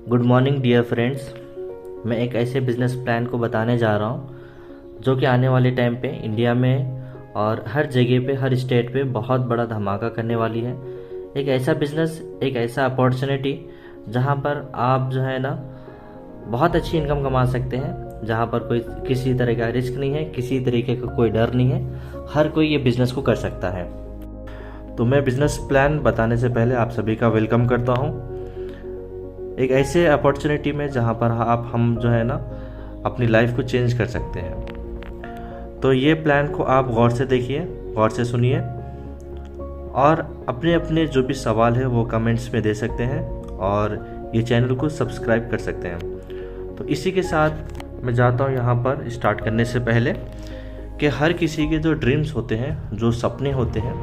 Good morning dear friends. मैं एक ऐसे बिजनेस प्लान को बताने जा रहा हूँ जो कि आने वाले टाइम पे इंडिया में और हर जगह पे, हर स्टेट पे बहुत बड़ा धमाका करने वाली है। एक ऐसा बिजनेस, एक ऐसा अपॉर्चुनिटी जहाँ पर आप जो है ना बहुत अच्छी इनकम कमा सकते हैं, जहाँ पर कोई किसी तरह का रिस्क नहीं है, किसी तरीके का कोई डर नहीं है, हर कोई ये बिज़नेस को कर सकता है। तो मैं बिज़नेस प्लान बताने से पहले आप सभी का वेलकम करता हूँ एक ऐसे अपॉर्चुनिटी में जहाँ पर हम जो है ना अपनी लाइफ को चेंज कर सकते हैं। तो ये प्लान को आप गौर से देखिए, गौर से सुनिए और अपने अपने जो भी सवाल है वो कमेंट्स में दे सकते हैं और ये चैनल को सब्सक्राइब कर सकते हैं। तो इसी के साथ मैं जाता हूँ यहाँ पर स्टार्ट करने से पहले कि हर किसी के जो ड्रीम्स होते हैं, जो सपने होते हैं,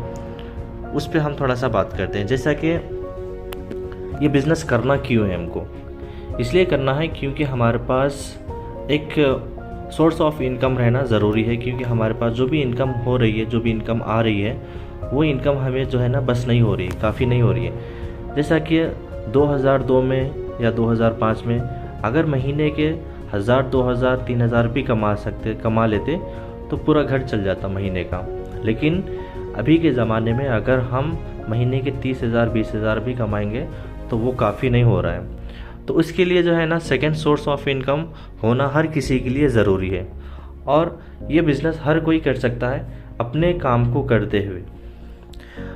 उस पर हम थोड़ा सा बात करते हैं। जैसा कि ये बिज़नेस करना क्यों है हमको, इसलिए करना है क्योंकि हमारे पास एक सोर्स ऑफ इनकम रहना ज़रूरी है। क्योंकि हमारे पास जो भी इनकम हो रही है, जो भी इनकम आ रही है, वो इनकम हमें जो है ना बस नहीं हो रही, काफ़ी नहीं हो रही है। जैसा कि 2002 में या 2005 में अगर महीने के 1000, 2000, 3000 भी कमा लेते तो पूरा घर चल जाता महीने का। लेकिन अभी के ज़माने में अगर हम महीने के 30,000, 20,000 भी कमाएंगे तो वो काफ़ी नहीं हो रहा है। तो उसके लिए जो है ना सेकंड सोर्स ऑफ इनकम होना हर किसी के लिए ज़रूरी है और ये बिज़नेस हर कोई कर सकता है अपने काम को करते हुए।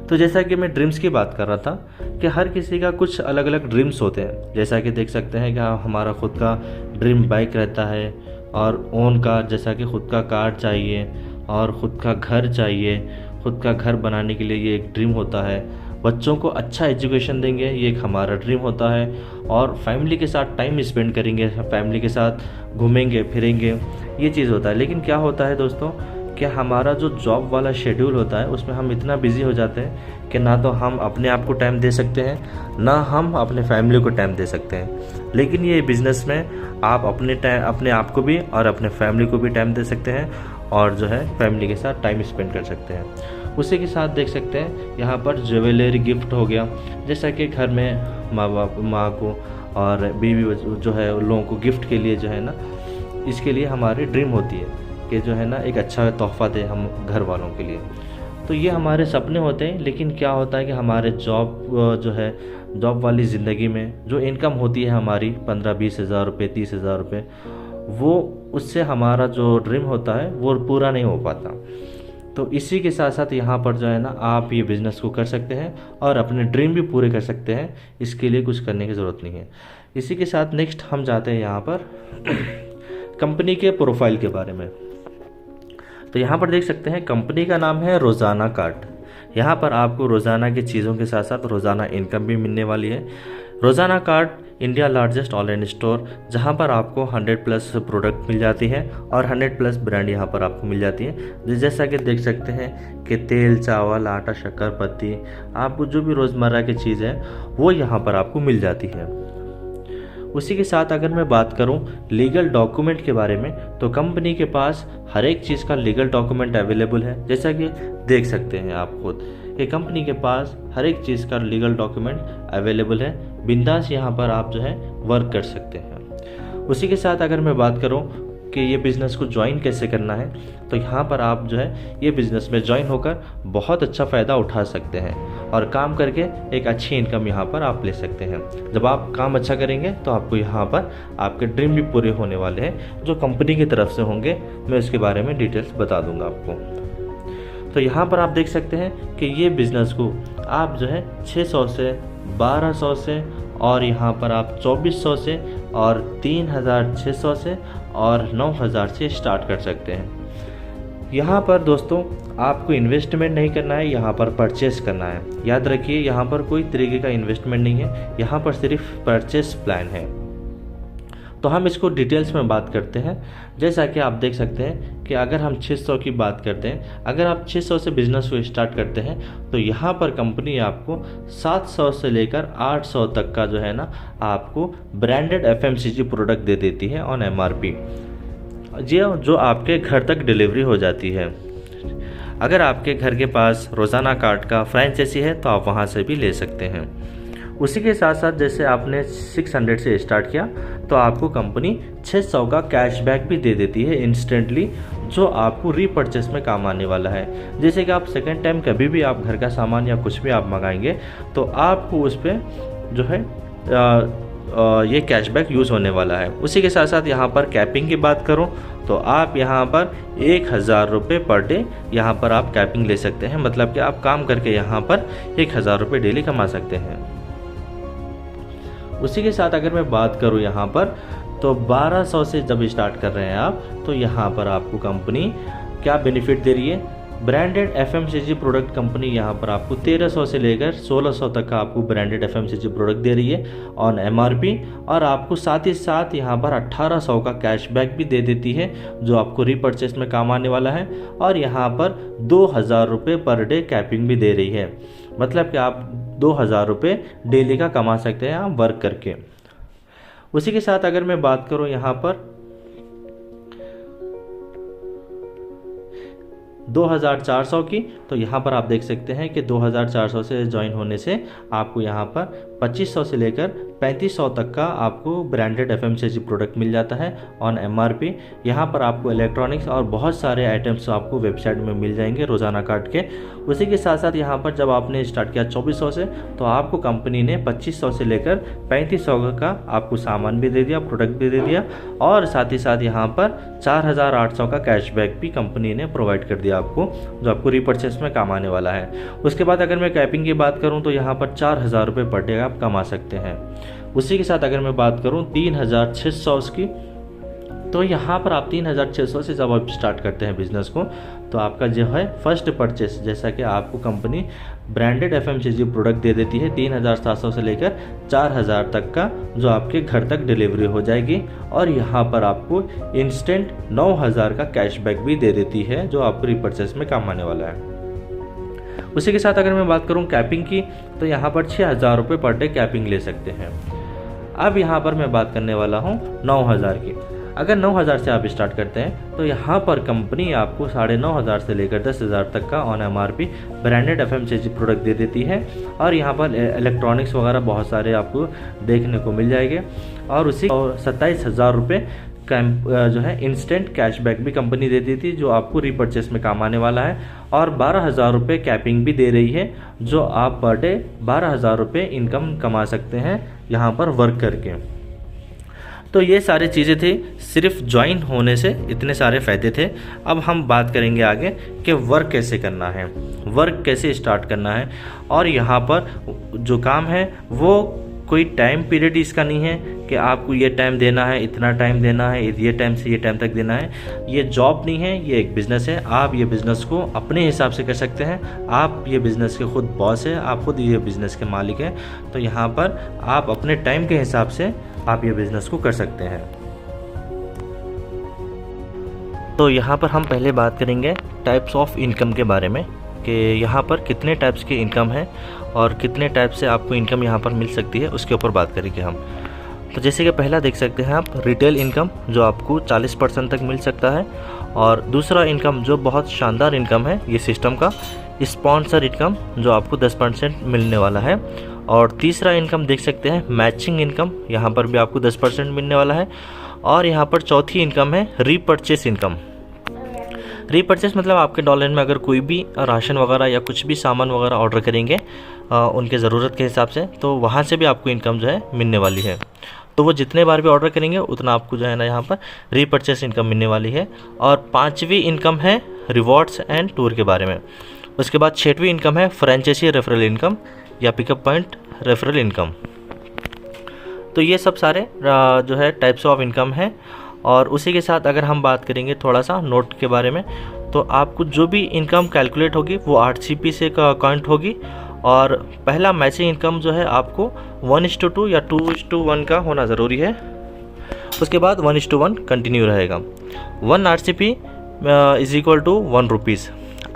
तो जैसा कि मैं ड्रीम्स की बात कर रहा था कि हर किसी का कुछ अलग अलग ड्रीम्स होते हैं। जैसा कि देख सकते हैं कि हमारा खुद का ड्रीम बाइक रहता है और ओन कार, जैसा कि खुद का कार चाहिए और ख़ुद का घर चाहिए। खुद का घर बनाने के लिए ये एक ड्रीम होता है। बच्चों को अच्छा एजुकेशन देंगे, ये एक हमारा ड्रीम होता है। और फैमिली के साथ टाइम स्पेंड करेंगे, फैमिली के साथ घूमेंगे फिरेंगे, ये चीज़ होता है। लेकिन क्या होता है दोस्तों कि हमारा जो जॉब वाला शेड्यूल होता है उसमें हम इतना बिजी हो जाते हैं कि ना तो हम अपने आप को टाइम दे सकते हैं, ना हम अपने फैमिली को टाइम दे सकते हैं। लेकिन ये बिज़नेस में आप अपने आप को भी और अपने फैमिली को भी टाइम दे सकते हैं और जो है फैमिली के साथ टाइम स्पेंड कर सकते हैं। उसी के साथ देख सकते हैं यहाँ पर ज्वेलरी गिफ्ट हो गया। जैसा कि घर में माँ को और बीवी जो है उन लोगों को गिफ्ट के लिए जो है ना, इसके लिए हमारी ड्रीम होती है कि जो है ना एक अच्छा तोहफ़ा दें हम घर वालों के लिए। तो ये हमारे सपने होते हैं। लेकिन क्या होता है कि हमारे जॉब वाली ज़िंदगी में जो इनकम होती है हमारी 15-20 हज़ार रुपये, 30 हज़ार रुपये, वो उससे हमारा जो ड्रीम होता है वो पूरा नहीं हो पाता। तो इसी के साथ साथ यहाँ पर जो है ना आप ये बिज़नेस को कर सकते हैं और अपने ड्रीम भी पूरे कर सकते हैं। इसके लिए कुछ करने की ज़रूरत नहीं है। इसी के साथ नेक्स्ट हम जाते हैं यहाँ पर कंपनी के प्रोफाइल के बारे में। तो यहाँ पर देख सकते हैं कंपनी का नाम है रोज़ाना कार्ट। यहाँ पर आपको रोज़ाना की चीज़ों के साथ साथ रोज़ाना इनकम भी मिलने वाली है। रोज़ाना cart India largest online store, जहाँ पर आपको 100+ प्रोडक्ट मिल जाती है और 100+ ब्रांड यहाँ पर आपको मिल जाती है। जैसा कि देख सकते हैं कि तेल, चावल, आटा, शक्कर, पत्ती, आपको जो भी रोज़मर्रा की चीज़ है वो यहाँ पर आपको मिल जाती है। उसी के साथ अगर मैं बात करूं लीगल डॉक्यूमेंट के बारे में, तो कंपनी के पास हर एक चीज़ का लीगल डॉक्यूमेंट अवेलेबल है। जैसा कि देख सकते हैं आप खुद कि कंपनी के पास हर एक चीज़ का लीगल डॉक्यूमेंट अवेलेबल है। बिंदास यहाँ पर आप जो है वर्क कर सकते हैं। उसी के साथ अगर मैं बात करूँ कि ये बिज़नेस को ज्वाइन कैसे करना है, तो यहाँ पर आप जो है ये बिज़नेस में ज्वाइन होकर बहुत अच्छा फ़ायदा उठा सकते हैं और काम करके एक अच्छी इनकम यहाँ पर आप ले सकते हैं। जब आप काम अच्छा करेंगे तो आपको यहाँ पर आपके ड्रीम भी पूरे होने वाले हैं, जो कंपनी की तरफ से होंगे। मैं इसके बारे में डिटेल्स बता दूंगा आपको। तो यहाँ पर आप देख सकते हैं कि ये बिज़नेस को आप जो है 600 से 1200 से और यहाँ पर आप 2400 से और 3600 से और 9000 से स्टार्ट कर सकते हैं। यहाँ पर दोस्तों आपको इन्वेस्टमेंट नहीं करना है, यहाँ पर परचेस करना है। याद रखिए यहाँ पर कोई तरीके का इन्वेस्टमेंट नहीं है, यहाँ पर सिर्फ परचेस प्लान है। तो हम इसको डिटेल्स में बात करते हैं। जैसा कि आप देख सकते हैं कि अगर हम 600 की बात करते हैं, अगर आप 600 से बिज़नेस को स्टार्ट करते हैं तो यहाँ पर कंपनी आपको 700 से लेकर 800 तक का जो है ना आपको ब्रांडेड FMCG प्रोडक्ट दे देती है ऑन MRP, जो आपके घर तक डिलीवरी हो जाती है। अगर आपके घर के पास रोज़ाना कार्ट का फ्रेंचाइजी है तो आप वहाँ से भी ले सकते हैं। उसी के साथ साथ जैसे आपने 600 से स्टार्ट किया तो आपको कंपनी 600 का कैशबैक भी दे देती है इंस्टेंटली, जो आपको रीपर्चेस में काम आने वाला है। जैसे कि आप सेकेंड टाइम कभी भी आप घर का सामान या कुछ भी आप मंगाएंगे तो आपको उस पर जो है ये कैशबैक यूज़ होने वाला है। उसी के साथ साथ यहाँ पर कैपिंग की बात करूँ तो आप यहाँ पर 1000 रुपये पर डे यहाँ पर आप कैपिंग ले सकते हैं, मतलब कि आप काम करके यहाँ पर 1000 रुपये डेली कमा सकते हैं। उसी के साथ अगर मैं बात करूँ यहाँ पर तो 1200 से जब स्टार्ट कर रहे हैं आप तो यहाँ पर आपको कंपनी क्या बेनिफिट दे रही है। ब्रांडेड FMCG प्रोडक्ट कंपनी यहाँ पर आपको 1300 से लेकर 1600 तक का आपको ब्रांडेड FMCG प्रोडक्ट दे रही है ऑन MRP, और आपको साथ ही साथ यहाँ पर 1800 का कैशबैक भी दे देती है जो आपको रीपर्चेस में काम आने वाला है। और यहाँ पर 2000 रुपये पर डे कैपिंग भी दे रही है, मतलब कि आप 2000 रुपये डेली का कमा सकते हैं आप वर्क करके। उसी के साथ अगर मैं बात करूँ यहाँ पर 2400 की, तो यहाँ पर आप देख सकते हैं कि 2400 से ज्वाइन होने से आपको यहाँ पर 2500 से लेकर 3500 तक का आपको ब्रांडेड FMCG प्रोडक्ट मिल जाता है ऑन MRP। यहाँ पर आपको इलेक्ट्रॉनिक्स और बहुत सारे आइटम्स आपको वेबसाइट में मिल जाएंगे रोज़ाना काट के। उसी के साथ साथ यहाँ पर जब आपने स्टार्ट किया 2400 से तो आपको कंपनी ने 2500 से लेकर 3500 का आपको सामान भी दे दिया, प्रोडक्ट भी दे दिया, और साथ ही साथ यहाँ पर 4800 का कैशबैक भी कंपनी ने प्रोवाइड कर दिया आपको, जो आपको रीपर्चेस में काम आने वाला है। उसके बाद अगर मैं कैपिंग की बात करूं तो यहाँ पर 4000 रुपये पर डे आप कमा सकते हैं। उसी के साथ अगर मैं बात करूं 3600 की, तो यहाँ पर आप 3600 से जब आप स्टार्ट करते हैं बिजनेस को तो आपका जो है फर्स्ट परचेस, जैसा कि आपको कंपनी ब्रांडेड FMCG प्रोडक्ट दे देती है 3700 से लेकर 4000 तक का, जो आपके घर तक डिलीवरी हो जाएगी, और यहाँ पर आपको इंस्टेंट 9000 का कैशबैक भी दे देती है जो आपको रीपर्चेस में काम आने वाला है। उसी के साथ अगर मैं बात करूँ कैपिंग की तो यहाँ पर 6000 रुपये पर डे कैपिंग ले सकते हैं। अब यहाँ पर मैं बात करने वाला हूँ 9000 की। अगर 9000 से आप स्टार्ट करते हैं तो यहाँ पर कंपनी आपको 9500 से लेकर 10000 तक का on MRP branded FMCG product दे देती है, और यहाँ पर इलेक्ट्रॉनिक्स वगैरह बहुत सारे आपको देखने को मिल जाएंगे। और उसी 27000 रुपये जो है इंस्टेंट कैशबैक भी कंपनी दे दी थी जो आपको रीपर्चेस में काम आने वाला है, और 12000 रुपये कैपिंग भी दे रही है, जो आप पर डे 12000 रुपये इनकम कमा सकते हैं यहाँ पर वर्क करके। तो ये सारी चीज़ें थी, सिर्फ ज्वाइन होने से इतने सारे फ़ायदे थे। अब हम बात करेंगे आगे कि वर्क कैसे करना है, वर्क कैसे स्टार्ट करना है। और यहाँ पर जो काम है वो कोई टाइम पीरियड इसका नहीं है कि आपको ये टाइम देना है, इतना टाइम देना है, ये टाइम से ये टाइम तक देना है। ये जॉब नहीं है, ये एक बिज़नेस है। आप ये बिज़नेस को अपने हिसाब से कर सकते हैं। आप ये बिज़नेस के खुद बॉस है, आप खुद ये बिज़नेस के मालिक हैं। तो यहाँ पर आप अपने टाइम के हिसाब से आप ये बिज़नेस को कर सकते हैं। तो यहाँ पर हम पहले बात करेंगे टाइप्स ऑफ इनकम के बारे में, कि यहाँ पर कितने टाइप्स की इनकम है और कितने टाइप से आपको इनकम यहाँ पर मिल सकती है, उसके ऊपर बात करेंगे हम। तो जैसे कि पहला देख सकते हैं आप रिटेल इनकम, जो आपको 40% तक मिल सकता है। और दूसरा इनकम जो बहुत शानदार इनकम है ये सिस्टम का, स्पॉन्सर इनकम, जो आपको 10% मिलने वाला है। और तीसरा इनकम देख सकते हैं मैचिंग इनकम, यहाँ पर भी आपको 10% मिलने वाला है। और यहाँ पर चौथी इनकम है रीपर्चेस इनकम। रीपर्चेस मतलब आपके डॉलर में अगर कोई भी राशन वगैरह या कुछ भी सामान वगैरह ऑर्डर करेंगे उनके ज़रूरत के हिसाब से, तो वहाँ से भी आपको इनकम जो है मिलने वाली है। तो वो जितने बार भी ऑर्डर करेंगे उतना आपको जो है ना यहाँ पर रीपर्चेस इनकम मिलने वाली है। और पांचवी इनकम है रिवॉर्ड्स एंड टूर के बारे में। उसके बाद छठवीं इनकम है फ्रेंचाइजी रेफरल इनकम या पिकअप पॉइंट रेफरल इनकम। तो ये सब सारे जो है टाइप्स ऑफ इनकम है। और उसी के साथ अगर हम बात करेंगे थोड़ा सा नोट के बारे में, तो आपको जो भी इनकम कैलकुलेट होगी वो 8CP से काउंट होगी। और पहला मैचिंग इनकम जो है आपको 1:2 या 2:1 का होना ज़रूरी है। उसके बाद 1:1 कंटिन्यू रहेगा। 1 RCP is equal to 1 rupees.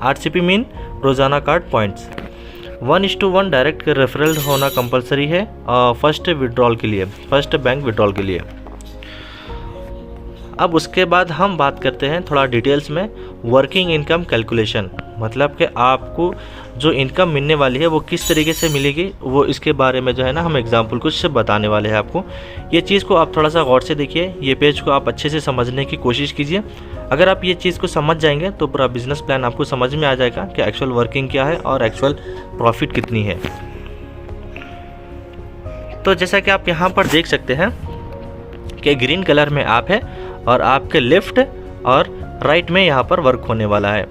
RCP mean रोज़ाना कार्ड पॉइंट्स। 1:1 डायरेक्ट रेफरल होना कंपलसरी है फर्स्ट विड्रॉल के लिए, फर्स्ट बैंक विड्रॉल के लिए। अब उसके बाद हम बात करते हैं थोड़ा डिटेल्स में वर्किंग इनकम कैलकुलेशन। मतलब कि आपको जो इनकम मिलने वाली है वो किस तरीके से मिलेगी, वो इसके बारे में जो है ना हम एग्जांपल कुछ बताने वाले हैं आपको। ये चीज़ को आप थोड़ा सा गौर से देखिए, ये पेज को आप अच्छे से समझने की कोशिश कीजिए। अगर आप ये चीज़ को समझ जाएंगे तो पूरा बिजनेस प्लान आपको समझ में आ जाएगा कि एक्चुअल वर्किंग क्या है और एक्चुअल प्रॉफिट कितनी है। तो जैसा कि आप यहाँ पर देख सकते हैं कि ग्रीन कलर में आप है और आपके लेफ्ट और राइट में यहाँ पर वर्क होने वाला है,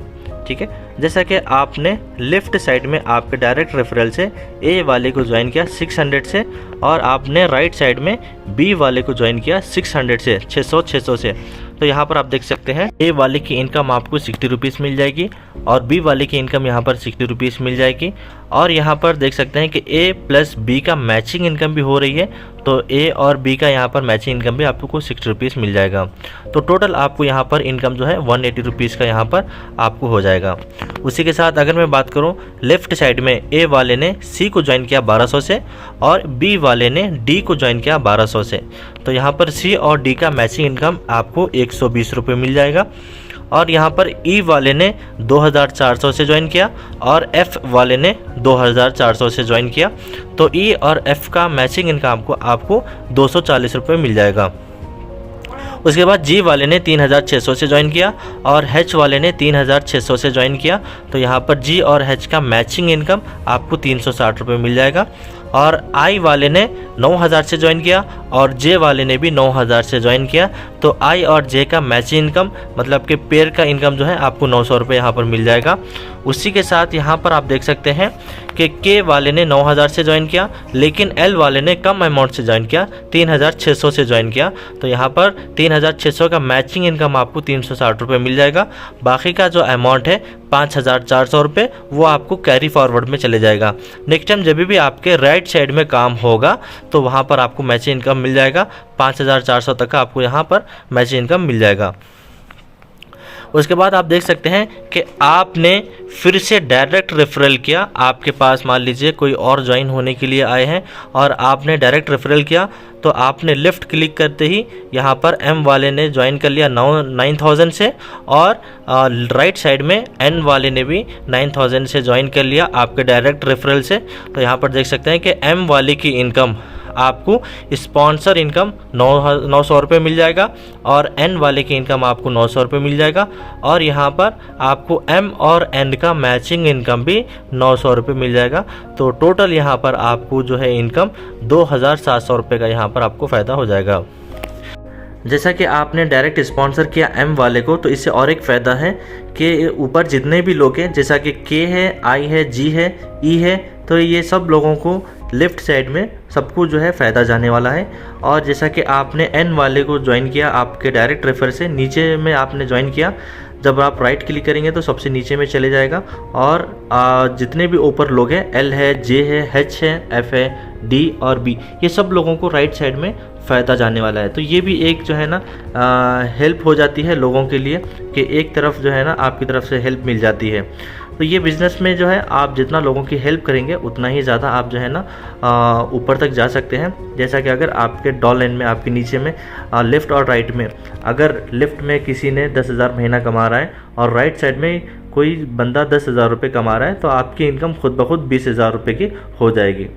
ठीक है। जैसा कि आपने लेफ्ट साइड में आपके डायरेक्ट रेफरल से ए वाले को ज्वाइन किया 600 से, और आपने राइट साइड में बी वाले को ज्वाइन किया 600 से, 600 से। तो यहाँ पर आप देख सकते हैं ए वाले की इनकम आपको 60 रुपीज़ मिल जाएगी और बी वाले की इनकम यहाँ पर 60 रुपीज़ मिल जाएगी। और यहाँ पर देख सकते हैं कि ए प्लस बी का मैचिंग इनकम भी हो रही है, तो ए और बी का यहाँ पर मैचिंग इनकम भी आपको 60 रुपीज़ मिल जाएगा। तो टोटल आपको यहाँ पर इनकम जो है 180 रुपीज़ का यहाँ पर आपको हो जाएगा। उसी के साथ अगर मैं बात करूँ लेफ्ट साइड में ए वाले ने सी को ज्वाइन किया 1200 से और बी वाले ने डी को ज्वाइन किया 1200 से, तो यहाँ पर सी और डी का मैचिंग इनकम आपको 120 रुपये मिल जाएगा। और यहाँ पर ई वाले ने 2400 से ज्वाइन किया और एफ वाले ने 2400 से ज्वाइन किया, तो ई और एफ का मैचिंग इनकम आपको 240 रुपये मिल जाएगा। उसके बाद जी वाले ने 3600 से ज्वाइन किया और एच वाले ने 3600 से ज्वाइन किया, तो यहाँ पर जी और एच का मैचिंग इनकम आपको 360 रुपये मिल जाएगा। और आई वाले ने 9000 से ज्वाइन किया और जे वाले ने भी 9000 से ज्वाइन किया, तो आई और जे का मैचिंग इनकम मतलब कि पेयर का इनकम जो है आपको 900 रुपये यहाँ पर मिल जाएगा। उसी के साथ यहाँ पर आप देख सकते हैं कि के वाले ने 9000 से ज्वाइन किया, लेकिन एल वाले ने कम अमाउंट से ज्वाइन किया, 3600 से ज्वाइन किया, तो यहाँ पर 3600 का मैचिंग इनकम आपको 360 रुपये मिल जाएगा। बाकी का जो अमाउंट है 5400 रुपये वो आपको कैरी फॉरवर्ड में चले जाएगा। नेक्स्ट टाइम जब भी आपके राइट साइड में काम होगा तो वहाँ पर आपको मैचिंग इनकम मिल जाएगा, 5400 तक का आपको यहाँ पर मैचिंग इनकम मिल जाएगा। उसके बाद आप देख सकते हैं कि आपने फिर से डायरेक्ट रेफरल किया, आपके पास मान लीजिए कोई और ज्वाइन होने के लिए आए हैं और आपने डायरेक्ट रेफरल किया, तो आपने लेफ़्ट क्लिक करते ही यहाँ पर एम वाले ने ज्वाइन कर लिया 9000 से और राइट साइड में एन वाले ने भी 9000 से ज्वाइन कर लिया आपके डायरेक्ट रेफरल से। तो यहाँ पर देख सकते हैं कि एम वाले की इनकम आपको स्पॉन्सर इनकम 900 रुपये मिल जाएगा और एन वाले की इनकम आपको 900 रुपये मिल जाएगा, और यहाँ पर आपको एम और एन का मैचिंग इनकम भी 900 रुपये मिल जाएगा। तो टोटल यहाँ पर आपको जो है इनकम 2700 रुपये का यहाँ पर आपको फ़ायदा हो जाएगा। जैसा कि आपने डायरेक्ट स्पॉन्सर किया एम वाले को, तो इससे और एक फ़ायदा है कि ऊपर जितने भी लोग हैं, जैसा कि के है, आई है, जी है, ई है, तो ये सब लोगों को लेफ़्ट साइड में सबको जो है फ़ायदा जाने वाला है। और जैसा कि आपने एन वाले को ज्वाइन किया आपके डायरेक्ट रेफर से, नीचे में आपने ज्वाइन किया, जब आप राइट क्लिक करेंगे तो सबसे नीचे में चले जाएगा और जितने भी ऊपर लोग हैं, एल है, जे है, एच है, एफ है, डी और बी, ये सब लोगों को राइट साइड में फ़ायदा जाने वाला है। तो ये भी एक जो है ना हेल्प हो जाती है लोगों के लिए कि एक तरफ जो है ना आपकी तरफ से हेल्प मिल जाती है। तो ये बिज़नेस में जो है आप जितना लोगों की हेल्प करेंगे उतना ही ज़्यादा आप जो है ना ऊपर तक जा सकते हैं। जैसा कि अगर आपके डॉल लाइन में आपके नीचे में लेफ़्ट और राइट में, अगर लेफ़्ट में किसी ने 10,000 महीना कमा रहा है और राइट साइड में कोई बंदा 10,000 रुपये कमा रहा है, तो आपकी इनकम खुद ब खुद 20,000 रुपये की हो जाएगी।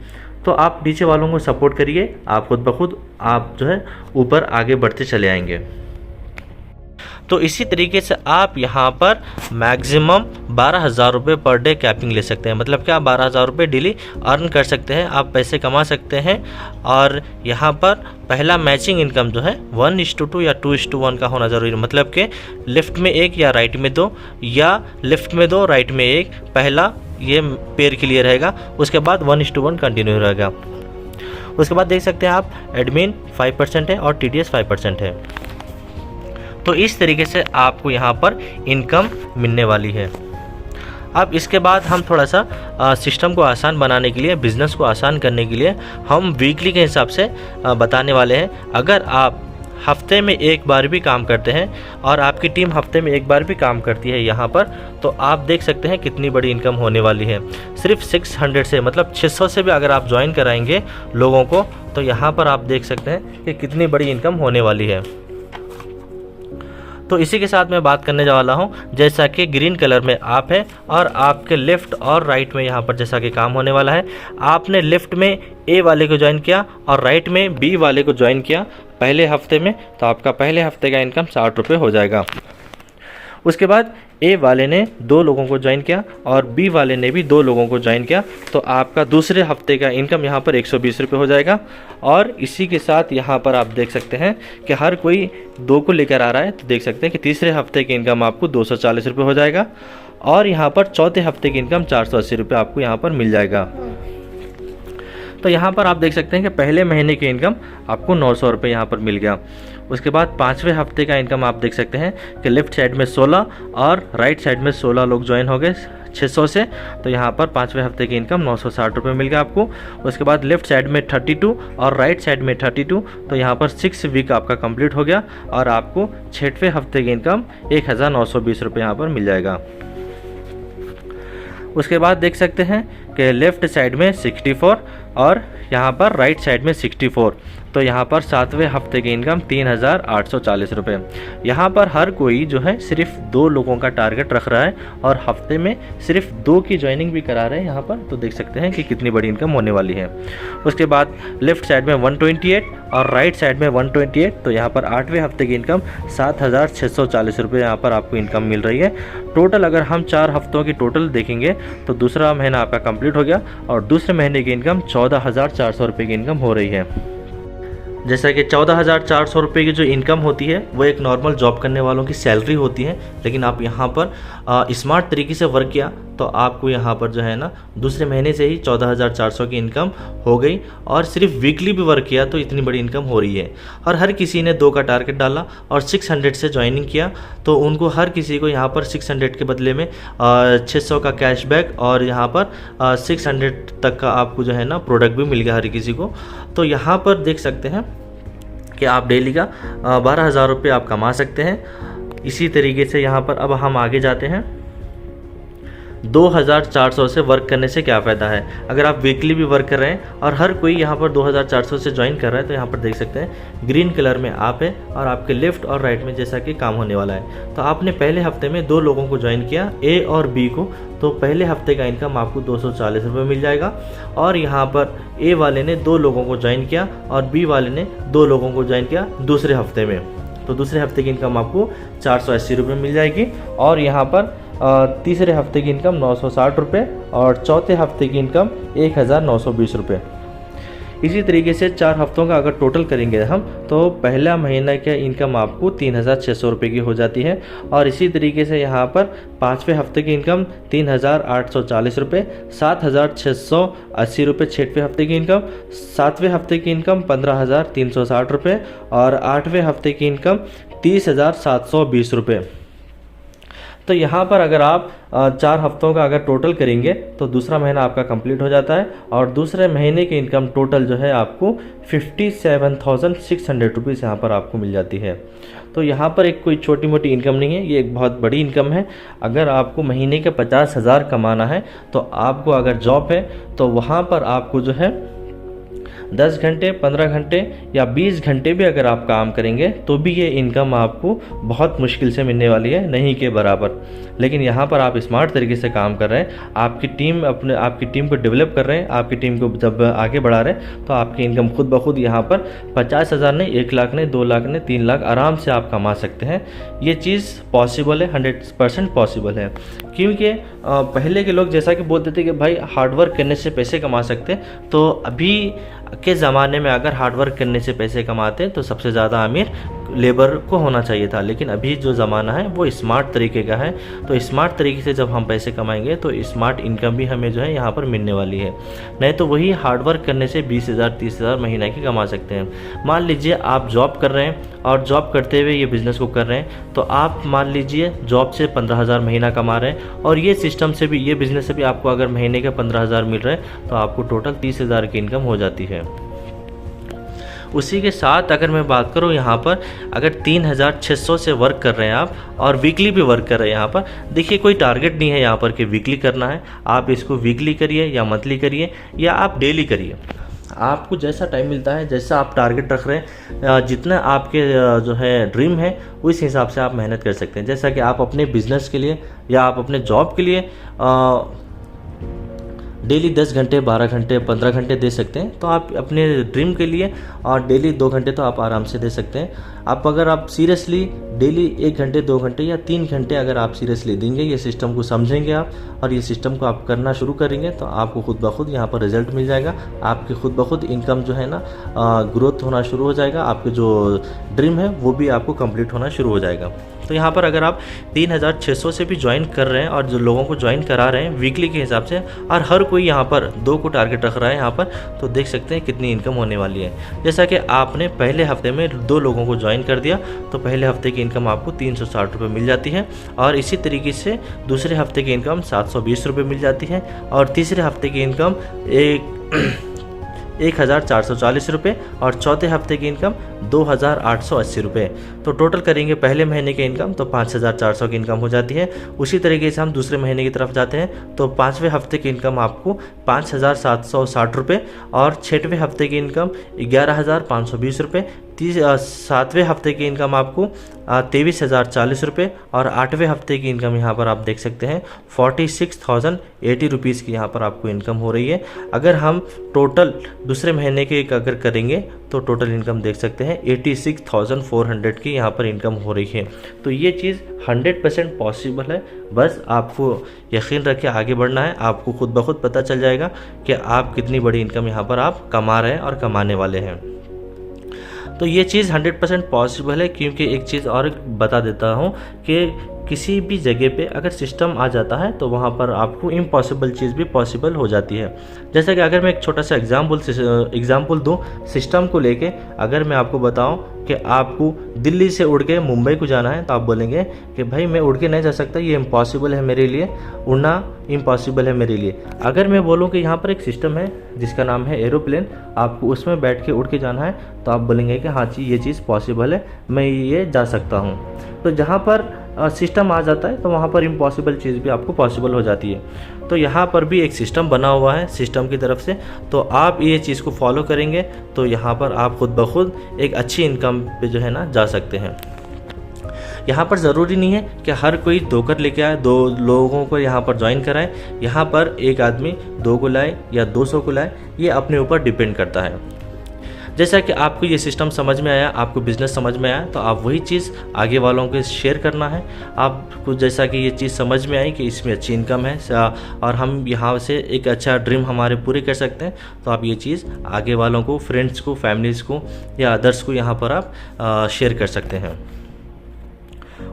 तो आप नीचे वालों को सपोर्ट करिए, आप खुद ब खुद आप जो है ऊपर आगे बढ़ते चले आएंगे। तो इसी तरीके से आप यहाँ पर मैक्सिमम 12,000 रुपये पर डे कैपिंग ले सकते हैं, मतलब कि आप 12,000 रुपये डेली अर्न कर सकते हैं, आप पैसे कमा सकते हैं। और यहाँ पर पहला मैचिंग इनकम जो है 1:2 या 2:1 का होना ज़रूरी है, मतलब कि लेफ़्ट में 1 या राइट में 2 या लेफ़्ट में 2 राइट में 1, पहला ये पेयर के लिए रहेगा, उसके बाद 1:1 कंटिन्यू रहेगा। उसके बाद देख सकते हैं आप एडमिन 5% है और TDS 5% है। तो इस तरीके से आपको यहाँ पर इनकम मिलने वाली है। अब इसके बाद हम थोड़ा सा सिस्टम को आसान बनाने के लिए, बिज़नेस को आसान करने के लिए हम वीकली के हिसाब से बताने वाले हैं। अगर आप हफ्ते में एक बार भी काम करते हैं और आपकी टीम हफ्ते में एक बार भी काम करती है यहाँ पर, तो आप देख सकते हैं कितनी बड़ी इनकम होने वाली है। सिर्फ 600 से, मतलब 600 से भी अगर आप ज्वाइन कराएंगे लोगों को, तो यहाँ पर आप देख सकते हैं कि कितनी बड़ी इनकम होने वाली है। तो इसी के साथ मैं बात करने वाला हूँ, जैसा कि ग्रीन कलर में आप है और आपके लेफ़्ट और राइट में यहाँ पर जैसा कि काम होने वाला है। आपने लेफ़्ट में ए वाले को ज्वाइन किया और राइट में बी वाले को ज्वाइन किया पहले हफ्ते में, तो आपका पहले हफ्ते का इनकम 60 रुपये हो जाएगा। उसके बाद ए वाले ने 2 लोगों को ज्वाइन किया और बी वाले ने भी 2 लोगों को ज्वाइन किया, तो आपका दूसरे हफ्ते का इनकम यहाँ पर 120 रुपये हो जाएगा। और इसी के साथ यहाँ पर आप देख सकते हैं कि हर कोई 2 को लेकर आ रहा है, तो देख सकते हैं कि तीसरे हफ्ते की इनकम आपको 240 रुपये हो जाएगा और यहाँ पर चौथे हफ्ते की इनकम 480 रुपये आपको यहाँ पर मिल जाएगा। तो यहाँ पर आप देख सकते हैं कि पहले महीने की इनकम आपको 900 रुपये यहाँ पर मिल गया। उसके बाद 5वें हफ्ते का इनकम आप देख सकते हैं कि लेफ़्ट साइड में 16 और राइट साइड में 16 लोग ज्वाइन हो गए 600 से, तो यहाँ पर 5वें हफ्ते की इनकम 960 रुपये मिल गया आपको। उसके बाद लेफ़्ट साइड में 32 और राइट साइड में 32, तो यहाँ पर 6 वीक आपका कंप्लीट हो गया और आपको 6वें हफ्ते की इनकम 1920 रुपये यहाँ पर मिल जाएगा। उसके बाद देख सकते हैं कि लेफ़्ट साइड में 64 और यहाँ पर राइट साइड में 64, तो यहाँ पर 7वें हफ्ते की इनकम 3840 रुपये। यहाँ पर हर कोई जो है सिर्फ 2 लोगों का टारगेट रख रहा है और हफ्ते में सिर्फ 2 की ज्वाइनिंग भी करा रहे हैं यहाँ पर, तो देख सकते हैं कि कितनी बड़ी इनकम होने वाली है। उसके बाद लेफ़्ट साइड में 128 और राइट साइड में 128, तो यहाँ पर 8वें हफ्ते की इनकम 7640 रुपये यहाँ पर आपको इनकम मिल रही है। टोटल अगर हम 4 हफ्तों की टोटल देखेंगे तो दूसरा महीना आपका कंप्लीट हो गया और दूसरे महीने की इनकम 14,400 रुपये की इनकम हो रही है। जैसा कि 14,400 रुपये की जो इनकम होती है वो एक नॉर्मल जॉब करने वालों की सैलरी होती है, लेकिन आप यहाँ पर स्मार्ट तरीके से वर्क किया तो आपको यहाँ पर जो है ना दूसरे महीने से ही 14,400 की इनकम हो गई और सिर्फ वीकली भी वर्क किया तो इतनी बड़ी इनकम हो रही है। और हर किसी ने 2 का टारगेट डाला और 600 से ज्वाइनिंग किया, तो उनको हर किसी को यहाँ पर 600 के बदले में 600 का कैशबैक और यहाँ पर 600 तक का आपको जो है ना प्रोडक्ट भी मिल गया हर किसी को। तो यहाँ पर देख सकते हैं कि आप डेली का 12,000 रुपये आप कमा सकते हैं। इसी तरीके से यहाँ पर अब हम आगे जाते हैं। 2,400 से वर्क करने से क्या फ़ायदा है। अगर आप वीकली भी वर्क कर रहे हैं और हर कोई यहाँ पर 2,400 से ज्वाइन कर रहा है, तो यहाँ पर देख सकते हैं ग्रीन कलर में आप है और आपके लेफ़्ट और राइट में जैसा कि काम होने वाला है। तो आपने पहले हफ्ते में 2 लोगों को ज्वाइन किया, ए और बी को, तो पहले हफ्ते का इनकम आपको 240 रुपये मिल जाएगा। और यहाँ पर ए वाले ने 2 लोगों को ज्वाइन किया और बी वाले ने 2 लोगों को ज्वाइन किया दूसरे हफ्ते में, तो दूसरे हफ्ते की इनकम आपको 480 रुपये मिल जाएगी। और यहाँ पर तीसरे हफ्ते की इनकम 960 रुपये और चौथे हफ्ते की इनकम 1920 रुपये। इसी तरीके से 4 हफ्तों का अगर टोटल करेंगे हम तो पहला महीना की इनकम आपको 3,600 रुपये की हो जाती है। और इसी तरीके से यहाँ पर 5वें हफ्ते की इनकम 3,840 रुपये, 7,680 रुपये 6वें हफ्ते की इनकम, 7वें हफ्ते की इनकम 15,360 रुपये और 8वें हफ्ते की इनकम 30,720 रुपये। तो यहाँ पर अगर आप 4 हफ्तों का अगर टोटल करेंगे तो दूसरा महीना आपका कंप्लीट हो जाता है और दूसरे महीने की इनकम टोटल जो है आपको 57,600 रुपीज़ यहाँ पर आपको मिल जाती है। तो यहाँ पर एक कोई छोटी मोटी इनकम नहीं है, ये एक बहुत बड़ी इनकम है। अगर आपको महीने के 50,000 कमाना है तो आपको अगर जॉब है तो वहाँ पर आपको जो है 10 घंटे 15 घंटे या 20 घंटे भी अगर आप काम करेंगे तो भी ये इनकम आपको बहुत मुश्किल से मिलने वाली है, नहीं के बराबर। लेकिन यहाँ पर आप स्मार्ट तरीके से काम कर रहे हैं, आपकी टीम को डेवलप कर रहे हैं, आपकी टीम को जब आगे बढ़ा रहे हैं तो आपकी इनकम खुद ब खुद यहाँ पर 50,000 नहीं, 1 लाख नहीं, 2 लाख नहीं, 3 लाख आराम से आप कमा सकते हैं। ये चीज़ पॉसिबल है, 100% पॉसिबल है। क्योंकि पहले के लोग जैसा कि बोलते थे कि भाई हार्डवर्क करने से पैसे कमा सकते हैं, तो अभी के ज़माने में अगर हार्डवर्क करने से पैसे कमाते हैं तो सबसे ज़्यादा अमीर लेबर को होना चाहिए था। लेकिन अभी जो ज़माना है वो स्मार्ट तरीके का है, तो स्मार्ट तरीके से जब हम पैसे कमाएंगे तो स्मार्ट इनकम भी हमें जो है यहाँ पर मिलने वाली है। नहीं तो वही हार्डवर्क करने से 20,000 30,000 महीने की कमा सकते हैं। मान लीजिए आप जॉब कर रहे हैं और जॉब करते हुए ये बिज़नेस को कर रहे हैं, तो आप मान लीजिए जॉब से 15,000 महीना कमा रहे हैं और ये सिस्टम से भी, ये बिज़नेस से भी आपको अगर महीने के 15,000 मिल रहे हैं तो आपको टोटल 30,000 की इनकम हो जाती है। उसी के साथ अगर मैं बात करूँ यहाँ पर अगर 3,600 से वर्क कर रहे हैं आप और वीकली भी वर्क कर रहे हैं, यहाँ पर देखिए कोई टारगेट नहीं है यहाँ पर कि वीकली करना है, आप इसको वीकली करिए या मंथली करिए या आप डेली करिए। आपको जैसा टाइम मिलता है, जैसा आप टारगेट रख रहे हैं, जितना आपके जो है ड्रीम है उस हिसाब से आप मेहनत कर सकते हैं। जैसा कि आप अपने बिजनेस के लिए या आप अपने जॉब के लिए डेली 10 घंटे, 12 घंटे, 15 घंटे दे सकते हैं, तो आप अपने ड्रीम के लिए और डेली 2 घंटे तो आप आराम से दे सकते हैं। अगर आप सीरियसली डेली 1 घंटे, 2 घंटे या 3 घंटे अगर आप सीरियसली देंगे, ये सिस्टम को समझेंगे आप और ये सिस्टम को आप करना शुरू करेंगे, तो आपको खुद ब खुद यहाँ पर रिजल्ट मिल जाएगा। आपकी खुद ब खुद इनकम जो है ना ग्रोथ होना शुरू हो जाएगा। आपके जो ड्रीम है वो भी आपको कंप्लीट होना शुरू हो जाएगा। तो यहाँ पर अगर आप 3600 से भी ज्वाइन कर रहे हैं और जो लोगों को ज्वाइन करा रहे हैं वीकली के हिसाब से, और हर कोई यहाँ पर 2 को टारगेट रख रहा है यहाँ पर, तो देख सकते हैं कितनी इनकम होने वाली है। जैसा कि आपने पहले हफ्ते में 2 लोगों को ज्वाइन कर दिया, तो पहले हफ्ते की इनकम आपको 360 रुपये मिल जाती है, और इसी तरीके से दूसरे हफ्ते की इनकम 720 रुपये मिल जाती है, और तीसरे हफ्ते की इनकम 1440 रुपये, और चौथे हफ्ते की इनकम 2880 रुपये। तो टोटल करेंगे पहले महीने की इनकम तो 5400 की इनकम हो जाती है। उसी तरीके से हम दूसरे महीने की तरफ जाते हैं तो 5वें हफ्ते की इनकम आपको 5760 रुपये, और 6वें हफ्ते की इनकम 11520 रुपये, 7वें हफ्ते की इनकम आपको 23,040 रुपये, और 8वें हफ्ते की इनकम यहाँ पर आप देख सकते हैं 46,080 रुपीज़ की यहाँ पर आपको इनकम हो रही है। अगर हम टोटल दूसरे महीने के अगर करेंगे तो टोटल इनकम देख सकते हैं 86,400 की यहाँ पर इनकम हो रही है। तो ये चीज़ 100% पॉसिबल है, बस आपको यकीन रख के आगे बढ़ना है। आपको खुद ब खुद पता चल जाएगा कि आप कितनी बड़ी इनकम यहाँ पर आप कमा रहे हैं और कमाने वाले हैं। तो ये चीज़ 100% पॉसिबल है, क्योंकि एक चीज़ और बता देता हूँ कि किसी भी जगह पे अगर सिस्टम आ जाता है तो वहाँ पर आपको इम्पॉसिबल चीज़ भी पॉसिबल हो जाती है। जैसा कि अगर मैं एक छोटा सा एग्जाम्पल दूँ सिस्टम को लेके, अगर मैं आपको बताऊँ कि आपको दिल्ली से उड़ के मुंबई को जाना है, तो आप बोलेंगे कि भाई मैं उड़ के नहीं जा सकता, ये इम्पॉसिबल है मेरे लिए, उड़ना इम्पॉसिबल है मेरे लिए। अगर मैं बोलूँ कि यहाँ पर एक सिस्टम है जिसका नाम है एरोप्लेन, आपको उसमें बैठ के उड़ के जाना है, तो आप बोलेंगे कि हाँ जी ये चीज़ पॉसिबल है, मैं ये जा सकता हूँ। तो जहाँ पर सिस्टम आ जाता है तो वहाँ पर इम्पॉसिबल चीज़ भी आपको पॉसिबल हो जाती है। तो यहाँ पर भी एक सिस्टम बना हुआ है सिस्टम की तरफ से, तो आप ये चीज़ को फॉलो करेंगे तो यहाँ पर आप खुद ब खुद एक अच्छी इनकम पे जो है ना जा सकते हैं। यहाँ पर ज़रूरी नहीं है कि हर कोई 2 कर लेके आए, 2 लोगों को यहाँ पर ज्वाइन कराए। यहाँ पर एक आदमी 2 को लाए या 200 को लाए, ये अपने ऊपर डिपेंड करता है। जैसा कि आपको ये सिस्टम समझ में आया, आपको बिज़नेस समझ में आया, तो आप वही चीज़ आगे वालों के शेयर करना है। आपको जैसा कि ये चीज़ समझ में आई कि इसमें अच्छी इनकम है और हम यहाँ से एक अच्छा ड्रीम हमारे पूरे कर सकते हैं, तो आप ये चीज़ आगे वालों को, फ्रेंड्स को, फैमिलीज़ को या अदर्स को यहाँ पर आप शेयर कर सकते हैं।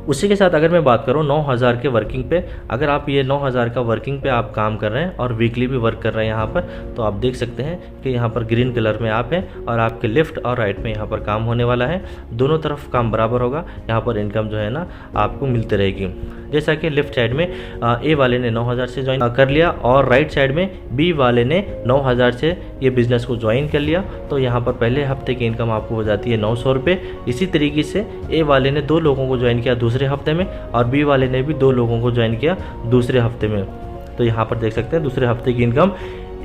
उसी के साथ अगर मैं बात करूँ 9,000 के वर्किंग पे, अगर आप ये 9,000 का वर्किंग पे आप काम कर रहे हैं और वीकली भी वर्क कर रहे हैं यहाँ पर, तो आप देख सकते हैं कि यहाँ पर ग्रीन कलर में आप हैं और आपके लेफ़्ट और राइट में यहाँ पर काम होने वाला है। दोनों तरफ काम बराबर होगा, यहाँ पर इनकम जो है ना आपको मिलती रहेगी। जैसा कि लेफ्ट साइड में ए वाले ने 9,000 से ज्वाइन कर लिया और राइट साइड में बी वाले ने 9,000 से ये बिज़नेस को ज्वाइन कर लिया, तो यहाँ पर पहले हफ्ते की इनकम आपको हो जाती है 900 रुपये। इसी तरीके से ए वाले ने 2 लोगों को ज्वाइन किया दूसरे हफ्ते में और बी वाले ने भी 2 लोगों को ज्वाइन किया दूसरे हफ्ते में, तो यहाँ पर देख सकते हैं दूसरे हफ्ते की इनकम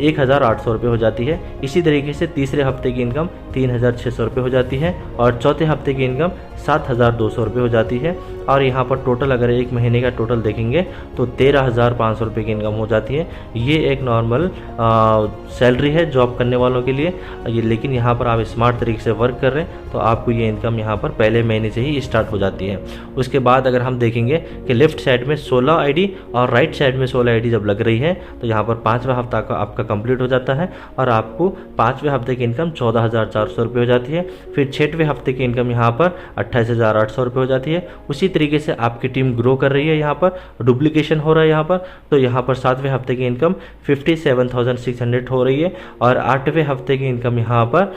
1,800 रुपये हो जाती है। इसी तरीके से तीसरे हफ्ते की इनकम 3,600 रुपये हो जाती है और चौथे हफ्ते की इनकम 7,200 रुपये हो जाती है। और यहाँ पर टोटल अगर एक महीने का टोटल देखेंगे तो 13,500 रुपये की इनकम हो जाती है। ये एक नॉर्मल सैलरी है जॉब करने वालों के लिए, लेकिन यहाँ पर आप स्मार्ट तरीके से वर्क कर रहे हैं तो आपको ये इनकम यहाँ पर पहले महीने से ही स्टार्ट हो जाती है। उसके बाद अगर हम देखेंगे कि लेफ्ट साइड में 16 आईडी और राइट साइड में 16 आईडी जब लग रही है तो यहाँ पर 5वां हफ्ता का आपका कंप्लीट हो जाता है और आपको 5वें हफ्ते की इनकम 14,400 रुपये हो जाती है। फिर 6वें हफ्ते की इनकम यहाँ पर 28,800 रुपये हो जाती है। उसी तरीके से आपकी टीम ग्रो कर रही है, यहाँ पर डुप्लीकेशन हो रहा है यहाँ पर, तो यहाँ पर 7वें हफ्ते की इनकम 57,600 हो रही है और 8वें हफ्ते की इनकम यहाँ पर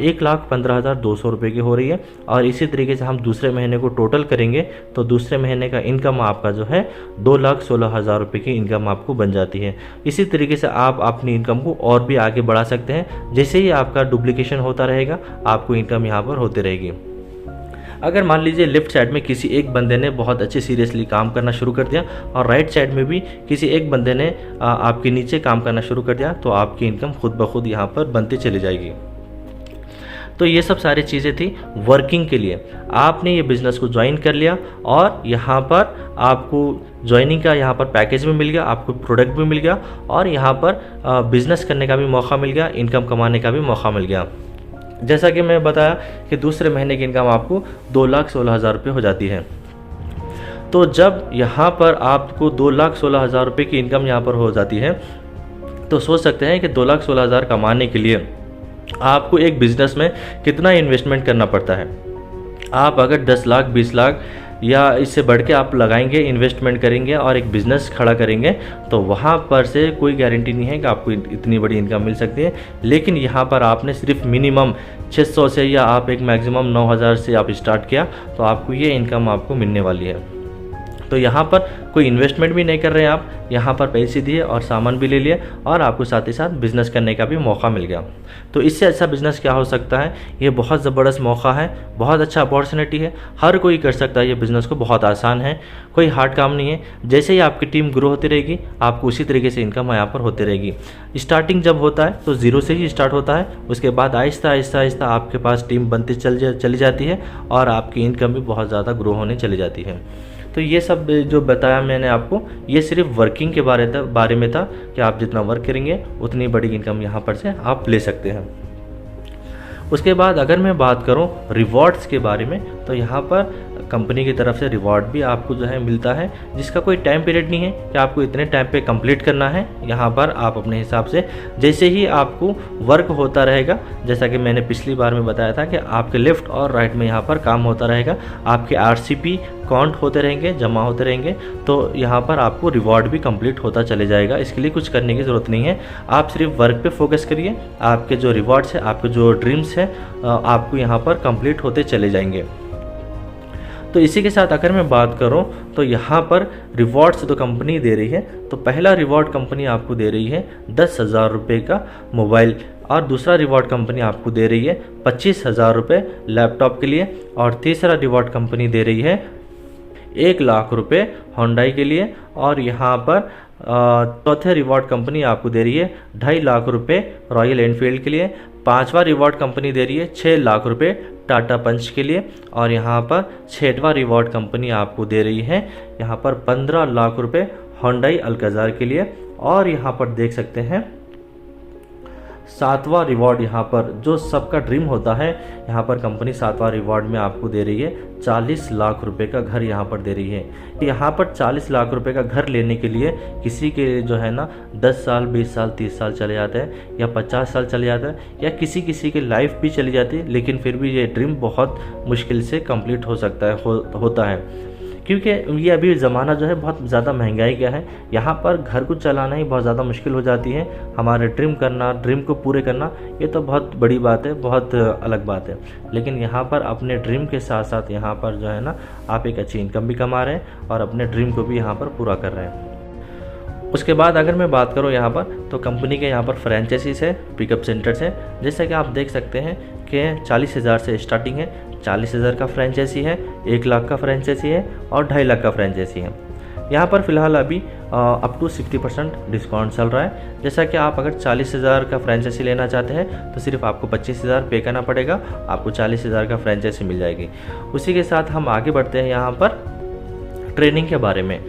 1,15,200 रुपये की हो रही है। और इसी तरीके से हम दूसरे महीने को टोटल करेंगे तो दूसरे महीने का इनकम आपका जो है 2,16,000 रुपये की इनकम आपको बन जाती है। इसी तरीके से आप अपनी इनकम को और भी आगे बढ़ा सकते हैं। जैसे ही आपका डुप्लीकेशन होता रहेगा आपको इनकम यहाँ पर होती रहेगी। अगर मान लीजिए लेफ्ट साइड में किसी एक बंदे ने बहुत अच्छे सीरियसली काम करना शुरू कर दिया और राइट साइड में भी किसी एक बंदे ने आपके नीचे काम करना शुरू कर दिया, तो आपकी इनकम खुद ब खुद यहाँ पर बनती चली जाएगी। तो ये सब सारी चीज़ें थी वर्किंग के लिए। आपने ये बिज़नेस को ज्वाइन कर लिया और यहाँ पर आपको ज्वाइनिंग का यहाँ पर पैकेज भी मिल गया, आपको प्रोडक्ट भी मिल गया और यहाँ पर बिज़नेस करने का भी मौका मिल गया, इनकम कमाने का भी मौका मिल गया। जैसा कि मैं बताया कि दूसरे महीने की इनकम आपको 2,16,000 रुपये हो जाती है। तो जब यहाँ पर आपको 2,16,000 रुपये की इनकम यहाँ पर हो जाती है, तो सोच सकते हैं कि 2,16,000 कमाने के लिए आपको एक बिज़नेस में कितना इन्वेस्टमेंट करना पड़ता है। आप अगर 10 लाख 20 लाख या इससे बढ़ के आप लगाएंगे, इन्वेस्टमेंट करेंगे और एक बिज़नेस खड़ा करेंगे, तो वहाँ पर से कोई गारंटी नहीं है कि आपको इतनी बड़ी इनकम मिल सकती है। लेकिन यहाँ पर आपने सिर्फ मिनिमम 600 से या आप एक मैक्सिमम 9,000 से आप स्टार्ट किया, तो आपको ये इनकम आपको मिलने वाली है। तो यहाँ पर कोई इन्वेस्टमेंट भी नहीं कर रहे हैं आप, यहाँ पर पैसे दिए और सामान भी ले लिए और आपको साथ ही साथ बिज़नेस करने का भी मौका मिल गया। तो इससे अच्छा बिज़नेस क्या हो सकता है? ये बहुत ज़बरदस्त मौका है, बहुत अच्छा अपॉर्चुनिटी है, हर कोई कर सकता है ये बिज़नेस को, बहुत आसान है, कोई हार्ड काम नहीं है। जैसे ही आपकी टीम ग्रो होती रहेगी, आपको उसी तरीके से इनकम यहाँ पर होती रहेगी। स्टार्टिंग जब होता है तो ज़ीरो से ही स्टार्ट होता है, उसके बाद आहिस्ता आहिस्ता आहिस्ता आपके पास टीम बनती चली जाती है और आपकी इनकम भी बहुत ज़्यादा ग्रो होने चली जाती है। तो ये सब जो बताया मैंने आपको, ये सिर्फ वर्किंग के बारे में था कि आप जितना वर्क करेंगे उतनी बड़ी इनकम यहाँ पर से आप ले सकते हैं। उसके बाद अगर मैं बात करूँ रिवॉर्ड्स के बारे में, तो यहाँ पर कंपनी की तरफ से रिवॉर्ड भी आपको जो है मिलता है, जिसका कोई टाइम पीरियड नहीं है कि आपको इतने टाइम पे कंप्लीट करना है। यहाँ पर आप अपने हिसाब से जैसे ही आपको वर्क होता रहेगा, जैसा कि मैंने पिछली बार में बताया था कि आपके लेफ़्ट और राइट में यहाँ पर काम होता रहेगा, आपके RCP काउंट होते रहेंगे, जमा होते रहेंगे, तो यहाँ पर आपको रिवॉर्ड भी कंप्लीट होता चले जाएगा। इसके लिए कुछ करने की ज़रूरत नहीं है, आप सिर्फ वर्क पे फोकस करिए, आपके जो रिवॉर्ड्स है, आपके जो ड्रीम्स है, आपको यहाँ पर कंप्लीट होते चले जाएंगे। तो इसी के साथ अगर मैं बात करूं तो यहाँ पर रिवॉर्ड्स तो कंपनी दे रही है। तो पहला रिवॉर्ड कंपनी आपको दे रही है 10,000 रुपये का मोबाइल, और दूसरा रिवॉर्ड कंपनी आपको दे रही है 25,000 रुपये लैपटॉप के लिए, और तीसरा रिवॉर्ड कंपनी दे रही है 1 लाख रुपये होंडाई के लिए, और यहाँ पर चौथे रिवॉर्ड कंपनी आपको दे रही है 2.5 लाख रुपये रॉयल एनफील्ड के लिए, पांचवा रिवॉर्ड कंपनी दे रही है 6 लाख रुपये टाटा पंच के लिए, और यहाँ पर छठवां रिवॉर्ड कंपनी आपको दे रही है यहाँ पर 15 लाख रुपये होंडाई अल्काज़ार के लिए, और यहाँ पर देख सकते हैं सातवां रिवॉर्ड, यहाँ पर जो सबका ड्रीम होता है, यहाँ पर कंपनी सातवां रिवॉर्ड में आपको दे रही है 40 लाख रुपए का घर यहाँ पर दे रही है। यहाँ पर 40 लाख रुपए का घर लेने के लिए किसी के जो है ना 10 साल 20 साल 30 साल चले जाते हैं, या 50 साल चले जाता है, या किसी किसी की लाइफ भी चली जाती है, लेकिन फिर भी ये ड्रीम बहुत मुश्किल से कंप्लीट हो सकता है होता है, क्योंकि ये अभी ज़माना जो है बहुत ज़्यादा महंगाई का है। यहाँ पर घर को चलाना ही बहुत ज़्यादा मुश्किल हो जाती है। हमारे ड्रीम को पूरे करना ये तो बहुत बड़ी बात है, बहुत अलग बात है, लेकिन यहाँ पर अपने ड्रीम के साथ साथ यहाँ पर जो है ना आप एक अच्छी इनकम भी कमा रहे हैं और अपने ड्रीम को भी यहाँ पर पूरा कर रहे हैं। उसके बाद अगर मैं बात करूँ यहाँ पर, तो कंपनी के यहाँ पर फ्रेंचाइजीज है, पिकअप सेंटर्स है, जैसा कि आप देख सकते हैं कि 40,000 से स्टार्टिंग है, 40,000 का फ्रेंचाइजी है, 1 लाख का फ्रेंचाइजी है और 2.5 लाख का फ्रेंचाइजी है। यहाँ पर फ़िलहाल अभी अप टू 60% डिस्काउंट चल रहा है। जैसा कि आप अगर 40,000 का फ्रेंचाइजी लेना चाहते हैं तो सिर्फ आपको 25,000 पे करना पड़ेगा, आपको 40,000 का फ्रेंचाइजी मिल जाएगी। उसी के साथ हम आगे बढ़ते हैं यहाँ पर ट्रेनिंग के बारे में।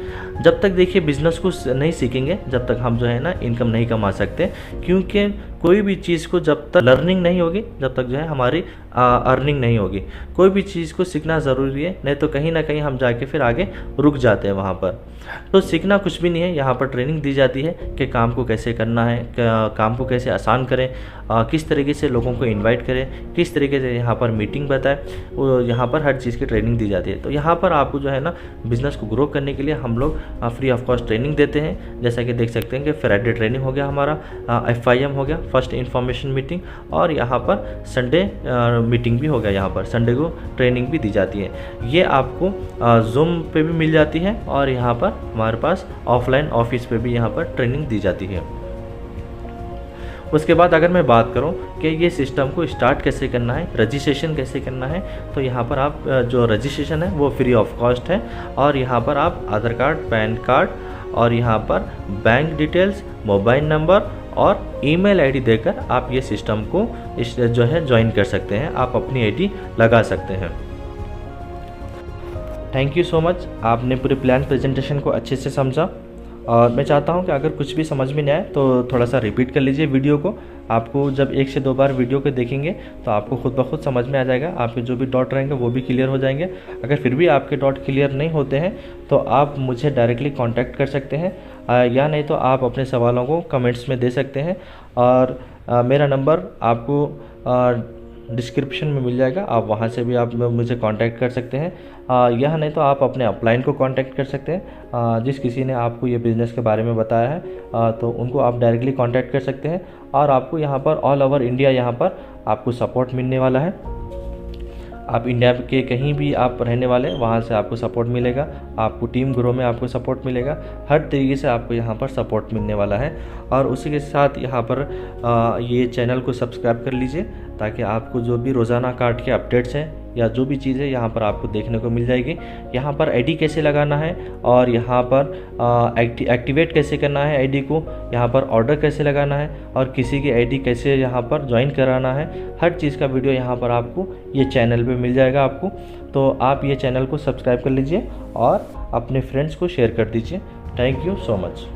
जब तक देखिए बिज़नेस को नहीं सीखेंगे, जब तक हम जो है ना इनकम नहीं कमा सकते, क्योंकि कोई भी चीज़ को जब तक लर्निंग नहीं होगी, जब तक जो है हमारी अर्निंग नहीं होगी। कोई भी चीज़ को सीखना ज़रूरी है, नहीं तो कहीं ना कहीं हम जाके फिर आगे रुक जाते हैं वहाँ पर। तो सीखना कुछ भी नहीं है, यहाँ पर ट्रेनिंग दी जाती है कि काम को कैसे करना है, काम को कैसे आसान करें, किस तरीके से लोगों को इन्वाइट करें, किस तरीके से यहाँ पर मीटिंग बताएं, वो यहाँ पर हर चीज़ की ट्रेनिंग दी जाती है। तो यहाँ पर आपको जो है ना बिज़नेस को ग्रो करने के लिए हम लोग फ्री ऑफ कॉस्ट ट्रेनिंग देते हैं। जैसा कि देख सकते हैं कि फ्राइडे ट्रेनिंग हो गया हमारा, FIM हो गया, फर्स्ट इन्फॉर्मेशन मीटिंग, और यहाँ पर संडे मीटिंग भी हो गया, यहाँ पर संडे को ट्रेनिंग भी दी जाती है। ये आपको जूम पे भी मिल जाती है, और यहाँ पर हमारे पास ऑफलाइन ऑफिस पे भी यहाँ पर ट्रेनिंग दी जाती है। उसके बाद अगर मैं बात करूं कि ये सिस्टम को स्टार्ट कैसे करना है, रजिस्ट्रेशन कैसे करना है, तो यहाँ पर आप जो रजिस्ट्रेशन है वो फ्री ऑफ कॉस्ट है। और यहाँ पर आप आधार कार्ड, पैन कार्ड और यहाँ पर बैंक डिटेल्स, मोबाइल नंबर और ईमेल आईडी देकर आप ये सिस्टम को जो है ज्वाइन कर सकते हैं, आप अपनी आईडी लगा सकते हैं। थैंक यू सो मच, आपने पूरे प्लान प्रेजेंटेशन को अच्छे से समझा। और मैं चाहता हूं कि अगर कुछ भी समझ में नहीं आए तो थोड़ा सा रिपीट कर लीजिए वीडियो को। आपको जब 1 से 2 बार वीडियो को देखेंगे तो आपको खुद ब खुद समझ में आ जाएगा, आपके जो भी डॉट रहेंगे वो भी क्लियर हो जाएंगे। अगर फिर भी आपके डॉट क्लियर नहीं होते हैं तो आप मुझे डायरेक्टली कांटेक्ट कर सकते हैं, या नहीं तो आप अपने सवालों को कमेंट्स में दे सकते हैं। और मेरा नंबर आपको डिस्क्रिप्शन में मिल जाएगा, आप वहां से भी आप मुझे कांटेक्ट कर सकते हैं। यह नहीं तो आप अपने अपलाइन को कांटेक्ट कर सकते हैं, जिस किसी ने आपको ये बिज़नेस के बारे में बताया है तो उनको आप डायरेक्टली कांटेक्ट कर सकते हैं। और आपको यहाँ पर ऑल ओवर इंडिया यहाँ पर आपको सपोर्ट मिलने वाला है। आप इंडिया के कहीं भी आप रहने वाले वहाँ से आपको सपोर्ट मिलेगा, आपको टीम ग्रो में आपको सपोर्ट मिलेगा, हर तरीके से आपको यहाँ पर सपोर्ट मिलने वाला है। और उसी के साथ यहाँ पर ये चैनल को सब्सक्राइब कर लीजिए ताकि आपको जो भी रोज़ाना कार्ड के अपडेट्स हैं या जो भी चीज़ें यहाँ पर आपको देखने को मिल जाएगी। यहाँ पर आईडी कैसे लगाना है और यहाँ पर एक्टिवेट कैसे करना है आईडी को, यहाँ पर ऑर्डर कैसे लगाना है और किसी की आईडी कैसे यहाँ पर ज्वाइन कराना है, हर चीज़ का वीडियो यहाँ पर आपको ये चैनल पे मिल जाएगा आपको। तो आप ये चैनल को सब्सक्राइब कर लीजिए और अपने फ्रेंड्स को शेयर कर दीजिए। Thank you so much.